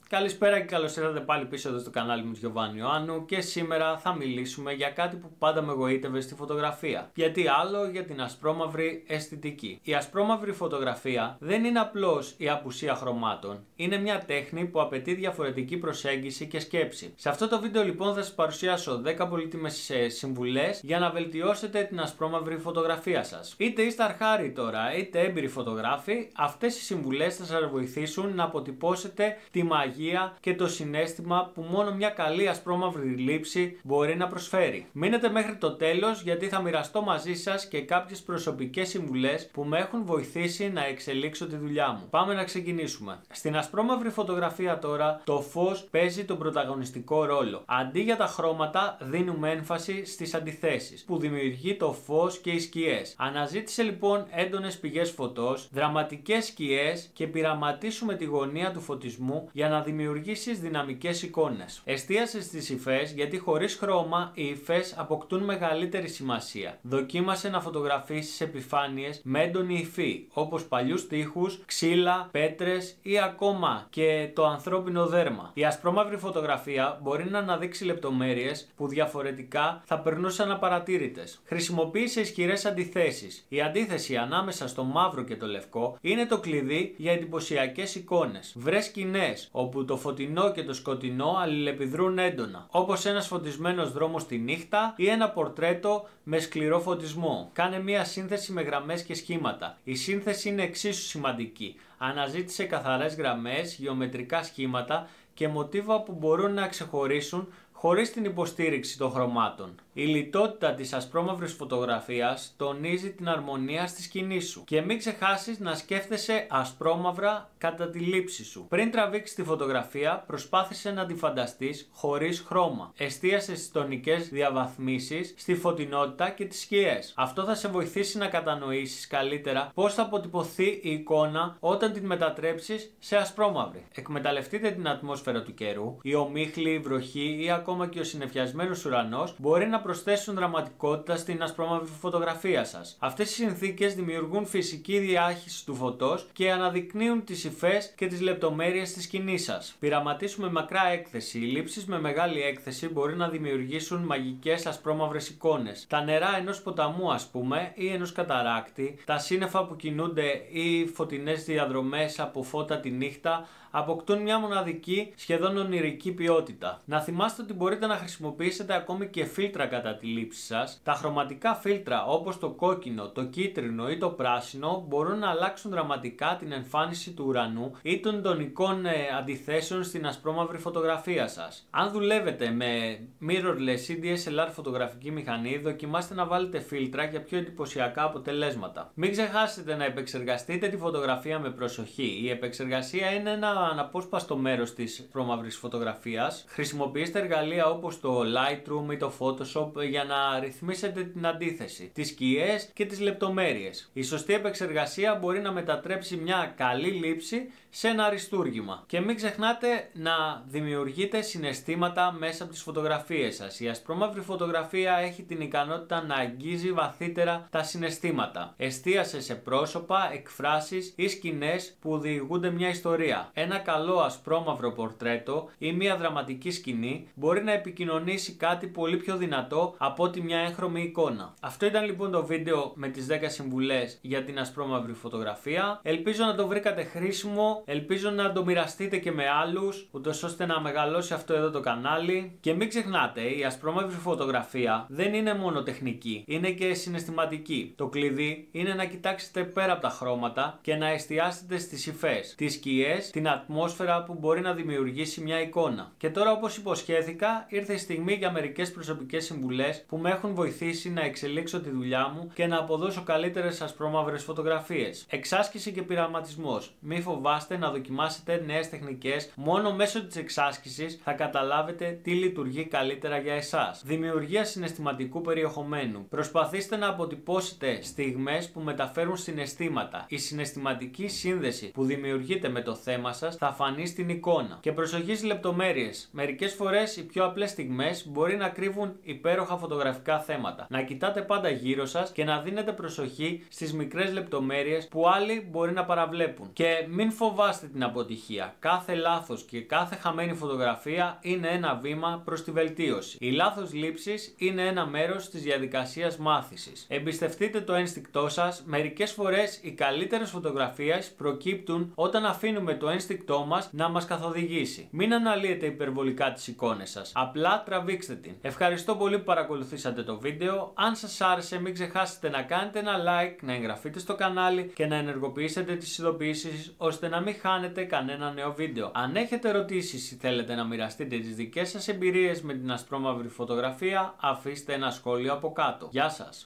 Καλησπέρα και καλώς ήρθατε πάλι πίσω εδώ στο κανάλι μου Γιωβάνι Ιωάννου και σήμερα θα μιλήσουμε για κάτι που πάντα με εγωίτευε στη φωτογραφία. Γιατί άλλο, για την ασπρόμαυρη αισθητική. Η ασπρόμαυρη φωτογραφία δεν είναι απλώς η απουσία χρωμάτων. Είναι μια τέχνη που απαιτεί διαφορετική προσέγγιση και σκέψη. Σε αυτό το βίντεο λοιπόν θα σας παρουσιάσω 10 πολύτιμες συμβουλές για να βελτιώσετε την ασπρόμαυρη φωτογραφία σας. Είτε είστε αρχάριοι τώρα, είτε έμπειροι φωτογράφοι, αυτές οι συμβουλές θα σας βοηθήσουν να αποτυπώσετε τη μαγεία και το συναίσθημα που μόνο μια καλή ασπρόμαυρη λήψη μπορεί να προσφέρει. Μείνετε μέχρι το τέλος γιατί θα μοιραστώ μαζί σας και κάποιες προσωπικές συμβουλές που με έχουν βοηθήσει να εξελίξω τη δουλειά μου. Πάμε να ξεκινήσουμε. Στην ασπρόμαυρη φωτογραφία τώρα το φως παίζει τον πρωταγωνιστικό ρόλο. Αντί για τα χρώματα δίνουμε έμφαση στις αντιθέσεις που δημιουργεί το φως και οι σκιές. Αναζήτησε λοιπόν έντονες πηγές φωτός, δραματικές σκιές και πειραματίσουμε τη γωνία του φωτισμού για να δημιουργήσεις δυναμικές εικόνες. Εστίασε στις υφές γιατί χωρίς χρώμα οι υφές αποκτούν μεγαλύτερη σημασία. Δοκίμασε να φωτογραφίσεις επιφάνειες με έντονη υφή όπως παλιούς τοίχους, ξύλα, πέτρες ή ακόμα και το ανθρώπινο δέρμα. Η ασπρόμαυρη φωτογραφία μπορεί να αναδείξει λεπτομέρειες που διαφορετικά θα περνούσαν απαρατήρητες. Χρησιμοποίησε ισχυρές αντιθέσεις. Η αντίθεση ανάμεσα στο μαύρο και το λευκό είναι το κλειδί για εντυπωσιακές εικόνες. Βρες σκηνές όπου το φωτεινό και το σκοτεινό αλληλεπιδρούν έντονα, όπως ένας φωτισμένος δρόμος τη νύχτα ή ένα πορτρέτο με σκληρό φωτισμό. Κάνε μία σύνθεση με γραμμές και σχήματα. Η σύνθεση είναι εξίσου σημαντική. Αναζήτησε καθαρές γραμμές, γεωμετρικά σχήματα και μοτίβα που μπορούν να ξεχωρίσουν χωρίς την υποστήριξη των χρωμάτων. Η λιτότητα της ασπρόμαυρης φωτογραφίας τονίζει την αρμονία στη σκηνή σου. Και μην ξεχάσεις να σκέφτεσαι ασπρόμαυρα κατά τη λήψη σου. Πριν τραβήξεις τη φωτογραφία, προσπάθησε να τη φανταστείς χωρίς χρώμα. Εστίασε στις τονικές διαβαθμίσεις, στη φωτεινότητα και τις σκιές. Αυτό θα σε βοηθήσει να κατανοήσεις καλύτερα πώς θα αποτυπωθεί η εικόνα όταν την μετατρέψεις σε ασπρόμαυρη. Εκμεταλλευτείτε την ατμόσφαιρα του καιρού, η ομίχλη, η βροχή ή ακόμα και ο συννεφιασμένος ουρανός μπορεί να προσθέσουν δραματικότητα στην ασπρόμαυρη φωτογραφία σας. Αυτές οι συνθήκες δημιουργούν φυσική διάχυση του φωτός και αναδεικνύουν τις υφές και τις λεπτομέρειες της σκηνής σας. Πειραματίσουμε μακρά έκθεση. Οι λήψεις με μεγάλη έκθεση μπορεί να δημιουργήσουν μαγικές ασπρόμαυρες εικόνες. Τα νερά ενός ποταμού, ας πούμε, ή ενός καταράκτη, τα σύννεφα που κινούνται ή φωτεινές διαδρομές από φώτα τη νύχτα αποκτούν μια μοναδική, σχεδόν ονειρική ποιότητα. Να θυμάστε ότι μπορείτε να χρησιμοποιήσετε ακόμη και φίλτρα κατά τη λήψη σας. Τα χρωματικά φίλτρα όπως το κόκκινο, το κίτρινο ή το πράσινο μπορούν να αλλάξουν δραματικά την εμφάνιση του ουρανού ή των τονικών αντιθέσεων στην ασπρόμαυρη φωτογραφία σας. Αν δουλεύετε με mirrorless ή DSLR φωτογραφική μηχανή, δοκιμάστε να βάλετε φίλτρα για πιο εντυπωσιακά αποτελέσματα. Μην ξεχάσετε να επεξεργαστείτε τη φωτογραφία με προσοχή. Η επεξεργασία είναι ένα αναπόσπαστο μέρος της ασπρόμαυρης φωτογραφίας. Χρησιμοποιήστε εργαλεία όπως το Lightroom ή το Photoshop για να ρυθμίσετε την αντίθεση, τις σκιές και τις λεπτομέρειες. Η σωστή επεξεργασία μπορεί να μετατρέψει μια καλή λήψη σε ένα αριστούργημα. Και μην ξεχνάτε να δημιουργείτε συναισθήματα μέσα από τις φωτογραφίες σας. Η ασπρόμαυρη φωτογραφία έχει την ικανότητα να αγγίζει βαθύτερα τα συναισθήματα. Εστίασε σε πρόσωπα, εκφράσεις ή σκηνές που διηγούνται μια ιστορία. Ένα καλό ασπρόμαυρο πορτρέτο ή μια δραματική σκηνή μπορεί να επικοινωνήσει κάτι πολύ πιο δυνατό από ότι μια έγχρωμη εικόνα. Αυτό ήταν λοιπόν το βίντεο με τις 10 συμβουλές για την ασπρόμαυρη φωτογραφία. Ελπίζω να το βρήκατε χρήσιμο, ελπίζω να το μοιραστείτε και με άλλους, ούτως ώστε να μεγαλώσει αυτό εδώ το κανάλι. Και μην ξεχνάτε, η ασπρόμαυρη φωτογραφία δεν είναι μόνο τεχνική, είναι και συναισθηματική. Το κλειδί είναι να κοιτάξετε πέρα από τα χρώματα και να εστιάσετε στις υφές, τις σκιές, την ατμόσφαιρα που μπορεί να δημιουργήσει μια εικόνα. Και τώρα, όπως υποσχέθηκα, ήρθε η στιγμή για μερικές προσωπικές συμβουλές που με έχουν βοηθήσει να εξελίξω τη δουλειά μου και να αποδώσω καλύτερες ασπρόμαυρες φωτογραφίες. Εξάσκηση και πειραματισμός. Μη φοβάστε να δοκιμάσετε νέες τεχνικές. Μόνο μέσω της εξάσκησης θα καταλάβετε τι λειτουργεί καλύτερα για εσάς. Δημιουργία συναισθηματικού περιεχομένου. Προσπαθήστε να αποτυπώσετε στιγμές που μεταφέρουν συναισθήματα. Η συναισθηματική σύνδεση που δημιουργείται με το θέμα σας σας θα φανεί στην εικόνα. Και προσοχή στις λεπτομέρειες. Μερικές φορές οι πιο απλές στιγμές μπορεί να κρύβουν υπέροχα φωτογραφικά θέματα. Να κοιτάτε πάντα γύρω σας και να δίνετε προσοχή στις μικρές λεπτομέρειες που άλλοι μπορεί να παραβλέπουν. Και μην φοβάστε την αποτυχία. Κάθε λάθος και κάθε χαμένη φωτογραφία είναι ένα βήμα προς τη βελτίωση. Οι λάθος λήψεις είναι ένα μέρος της διαδικασίας μάθησης. Εμπιστευτείτε το ένστικτό σας. Μερικές φορές οι καλύτερες φωτογραφίες προκύπτουν όταν αφήνουμε το ένστικτό μας να μας καθοδηγήσει. Μην αναλύετε υπερβολικά τις εικόνες σας. Απλά τραβήξτε την. Ευχαριστώ πολύ που παρακολουθήσατε το βίντεο. Αν σας άρεσε, μην ξεχάσετε να κάνετε ένα like, να εγγραφείτε στο κανάλι και να ενεργοποιήσετε τις ειδοποιήσεις ώστε να μην χάνετε κανένα νέο βίντεο. Αν έχετε ερωτήσεις ή θέλετε να μοιραστείτε τις δικές σας εμπειρίες με την ασπρόμαυρη φωτογραφία, αφήστε ένα σχόλιο από κάτω. Γεια σας!